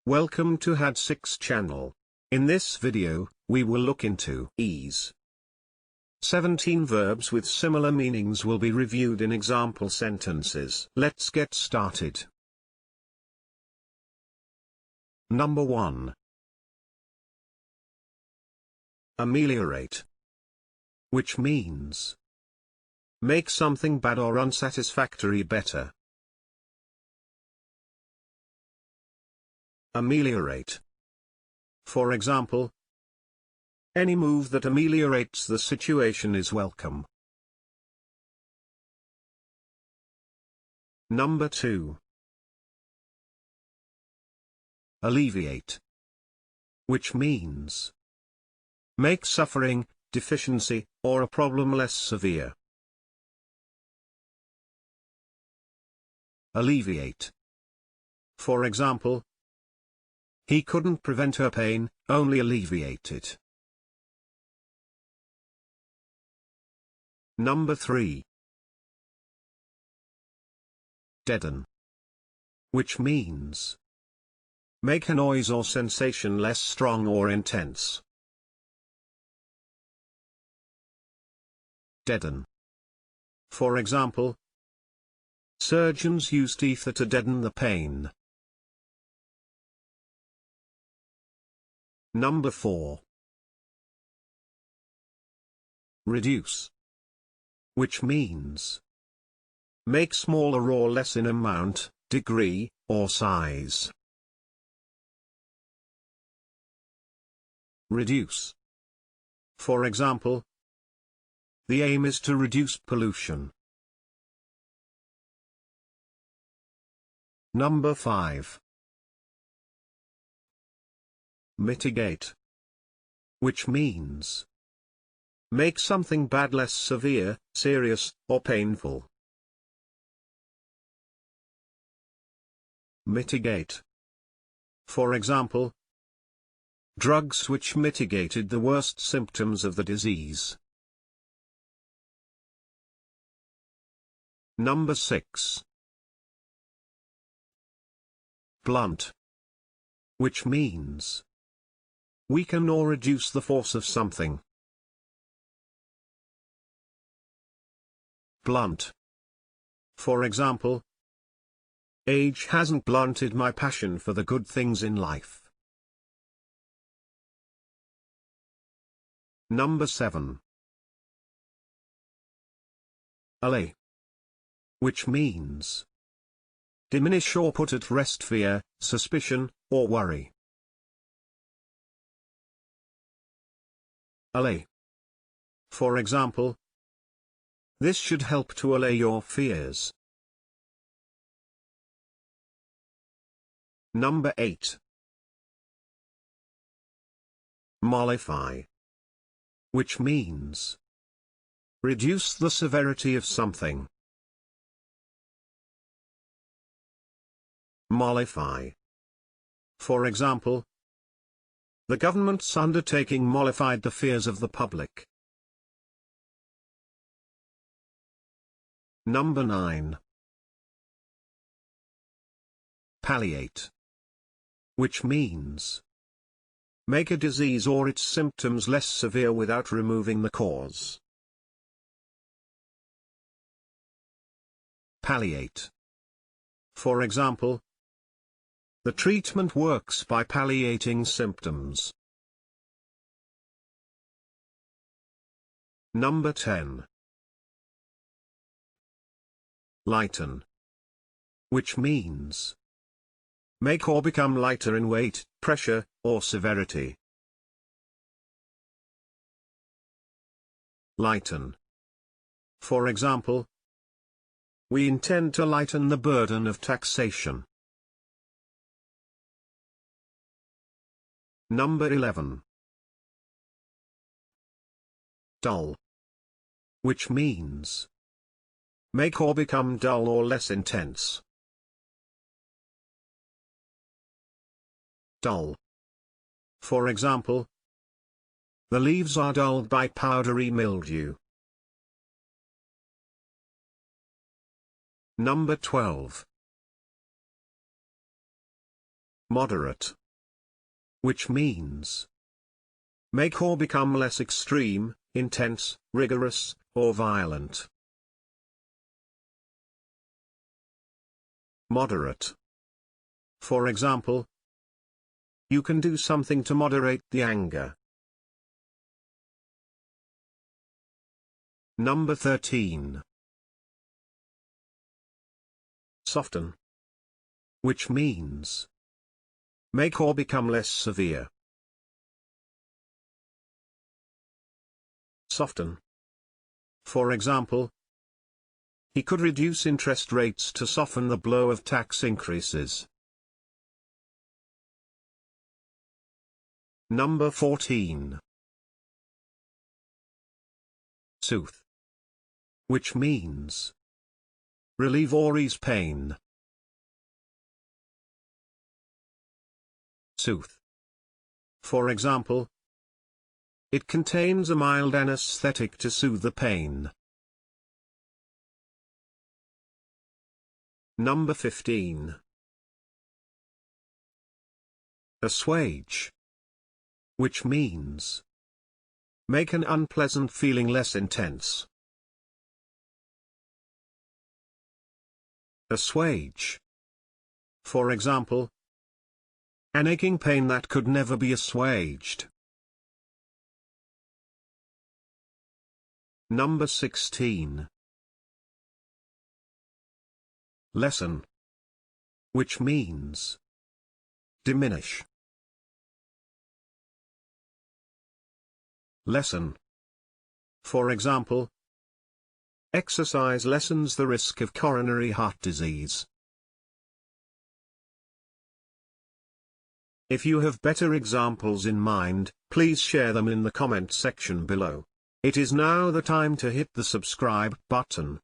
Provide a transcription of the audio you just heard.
Welcome to had 6 channel. In this video, we will look into ease. 17 verbs with similar meanings will be reviewed in example sentences. Let's get started. Number 1. Ameliorate. Which means make something bad or unsatisfactory better. Ameliorate. For example, any move that ameliorates the situation is welcome. Number 2. Alleviate. Which means make suffering, deficiency, or a problem less severe. Alleviate. For example, he couldn't prevent her pain, only alleviate it. Number 3. Deaden. Which means make a noise or sensation less strong or intense. Deaden. For example, surgeons used ether to deaden the pain. Number 4. Reduce. Which means make smaller or less in amount, degree, or size. Reduce. For example, the aim is to reduce pollution. Number 5. Mitigate. Which means make something bad less severe, serious, or painful. Mitigate. For example, drugs which mitigated the worst symptoms of the disease. Number 6. Blunt. Which means weaken or reduce the force of something. Blunt. For example, age hasn't blunted my passion for the good things in life. Number 7. Allay. Which means diminish or put at rest fear, suspicion, or worry. Allay. For example, this should help to allay your fears. Number 8. Mollify. Which means reduce the severity of something. Mollify. For example, the government's undertaking mollified the fears of the public. Number 9. Palliate. Which means make a disease or its symptoms less severe without removing the cause. Palliate. For example, the treatment works by palliating symptoms. Number 10. Lighten. Which means make or become lighter in weight, pressure, or severity. Lighten. For example, we intend to lighten the burden of taxation. Number 11. Dull. Which means make or become dull or less intense. Dull. For example, the leaves are dulled by powdery mildew. Number 12. Moderate. Which means make or become less extreme, intense, rigorous, or violent. Moderate. For example, you can do something to moderate the anger. Number 13. Soften. Which means make or become less severe. Soften. For example, he could reduce interest rates to soften the blow of tax increases. Number 14. Soothe. Which means relieve or ease pain. Soothe. For example, it contains a mild anesthetic to soothe the pain. Number 15. Assuage. Which means make an unpleasant feeling less intense. Assuage. For example, an aching pain that could never be assuaged. Number 16. Lessen. Which means diminish. Lessen. For example, exercise lessens the risk of coronary heart disease. If you have better examples in mind, please share them in the comment section below. It is now the time to hit the subscribe button.